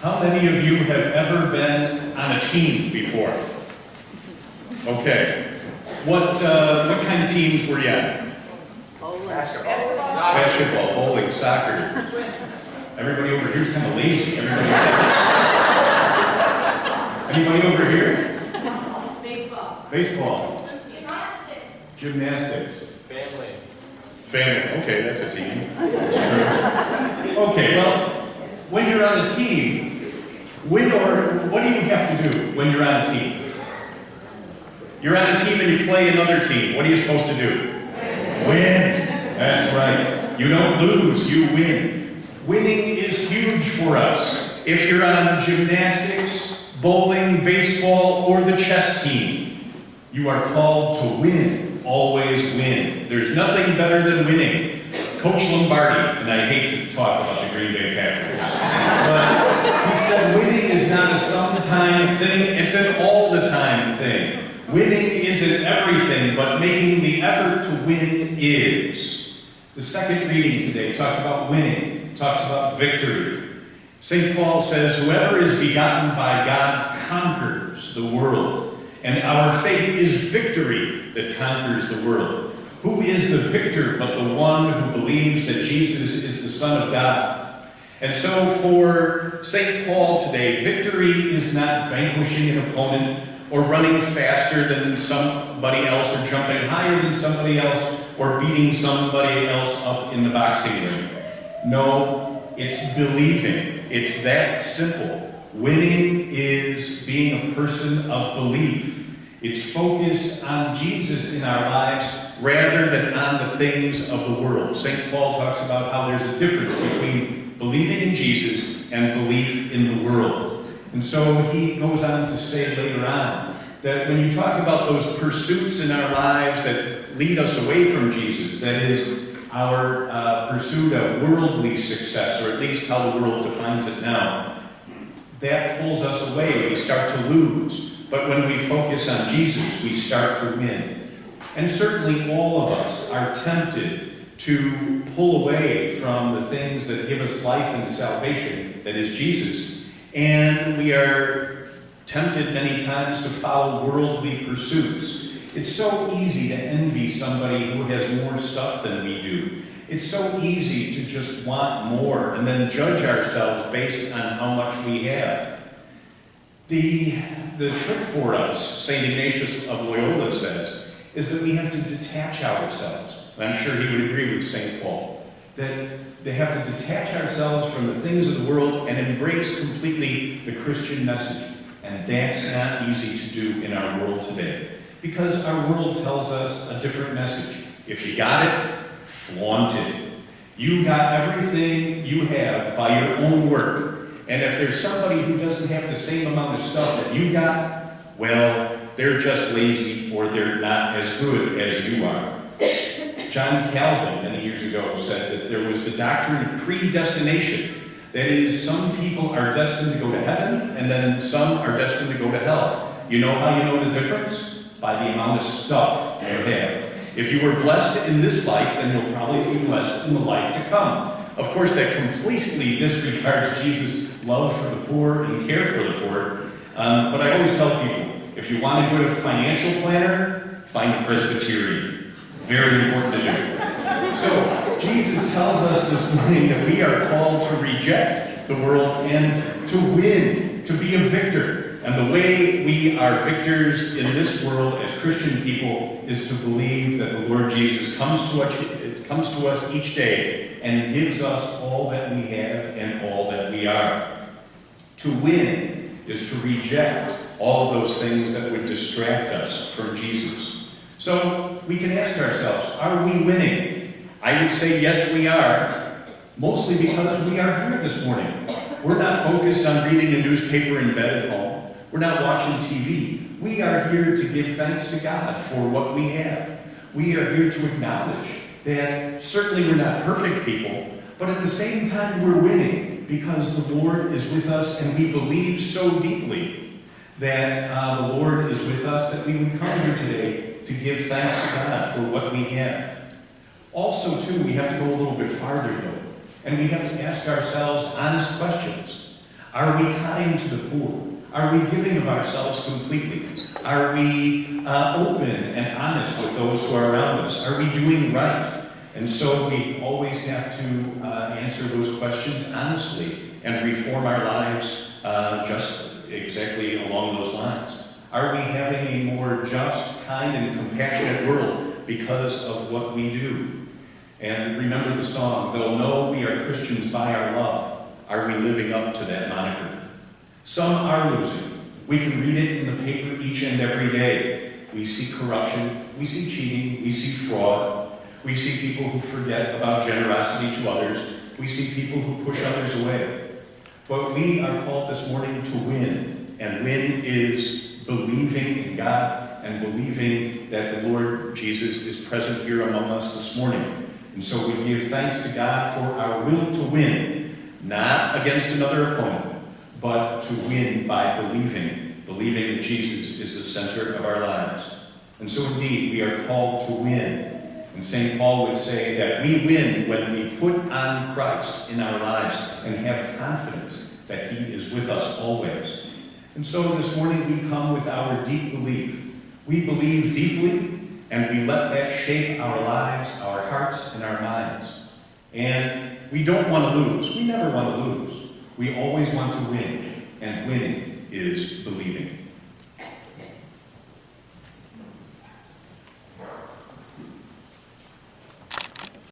How many of you have ever been on a team before? Okay. What kind of teams were you on? Basketball, bowling, soccer. Everybody over here is kind of lazy. Anybody over here? Baseball. Gymnastics. Family. Okay, that's a team. That's true. Okay, well, when you're on a team, what do you have to do when you're on a team? You're on a team and you play another team. What are you supposed to do? Win. That's right. You don't lose, you win. Winning is huge for us. If you're on gymnastics, bowling, baseball, or the chess team, you are called to win. Always win. There's nothing better than winning. Coach Lombardi, and I hate to talk about the Green Bay Packers, but he said winning is not a sometime thing, it's an all-the-time thing. Winning isn't everything, but making the effort to win is. The second reading today talks about winning, talks about victory. St. Paul says, whoever is begotten by God conquers the world, and our faith is victory that conquers the world. Who is the victor but the one who believes that Jesus is the Son of God? And so for St. Paul today, victory is not vanquishing an opponent or running faster than somebody else or jumping higher than somebody else or beating somebody else up in the boxing ring. No, it's believing. It's that simple. Winning is being a person of belief. It's focused on Jesus in our lives rather than on the things of the world. St. Paul talks about how there's a difference between believing in Jesus and belief in the world. And so he goes on to say later on that when you talk about those pursuits in our lives that lead us away from Jesus, that is our pursuit of worldly success, or at least how the world defines it now, that pulls us away. We start to lose. But when we focus on Jesus, we start to win. And certainly all of us are tempted to pull away from the things that give us life and salvation, that is Jesus. And we are tempted many times to follow worldly pursuits. It's so easy to envy somebody who has more stuff than we do. It's so easy to just want more and then judge ourselves based on how much we have. The trick for us, St. Ignatius of Loyola says, is that we have to detach ourselves. And I'm sure he would agree with St. Paul, that they have to detach ourselves from the things of the world and embrace completely the Christian message. And that's not easy to do in our world today, because our world tells us a different message. If you got it, flaunt it. You got everything you have by your own work. And if there's somebody who doesn't have the same amount of stuff that you got, well, they're just lazy or they're not as good as you are. John Calvin, many years ago, said that there was the doctrine of predestination. That is, some people are destined to go to heaven, and then some are destined to go to hell. You know how you know the difference? By the amount of stuff you have. If you were blessed in this life, then you'll probably be blessed in the life to come. Of course, that completely disregards Jesus' love for the poor and care for the poor. But I always tell people, if you want a good financial planner, find a Presbyterian. Very important to do. So, Jesus tells us this morning that we are called to reject the world and to win, to be a victor. And the way we are victors in this world as Christian people is to believe that the Lord Jesus comes to us each day and gives us all that we have and all that we are. To win is to reject all of those things that would distract us from Jesus. So we can ask ourselves, are we winning? I would say yes, we are, mostly because we are here this morning. We're not focused on reading a newspaper in bed at home. We're not watching TV. We are here to give thanks to God for what we have. We are here to acknowledge that certainly we're not perfect people, but at the same time we're winning because the Lord is with us, and we believe so deeply that the Lord is with us that we would come here today to give thanks to God for what we have. Also, too, we have to go a little bit farther, though, and we have to ask ourselves honest questions. Are we kind to the poor? Are we giving of ourselves completely? Are we open and honest with those who are around us? Are we doing right? And so we always have to answer those questions honestly and reform our lives just exactly along those lines. Are we having a more just, kind, and compassionate world because of what we do? And remember the song, they'll know we are Christians by our love. Are we living up to that moniker? Some are losing. We can read it in the paper each and every day. We see corruption, we see cheating, we see fraud. We see people who forget about generosity to others. We see people who push others away. But we are called this morning to win. And win is believing in God and believing that the Lord Jesus is present here among us this morning. And so we give thanks to God for our will to win, not against another opponent, but to win by believing that Jesus is the center of our lives. And so indeed, we are called to win. And St. Paul would say that we win when we put on Christ in our lives and have confidence that he is with us always. And so this morning we come with our deep belief. We believe deeply, and we let that shape our lives, our hearts, and our minds. And we don't want to lose. We never want to lose. We always want to win, and winning is believing.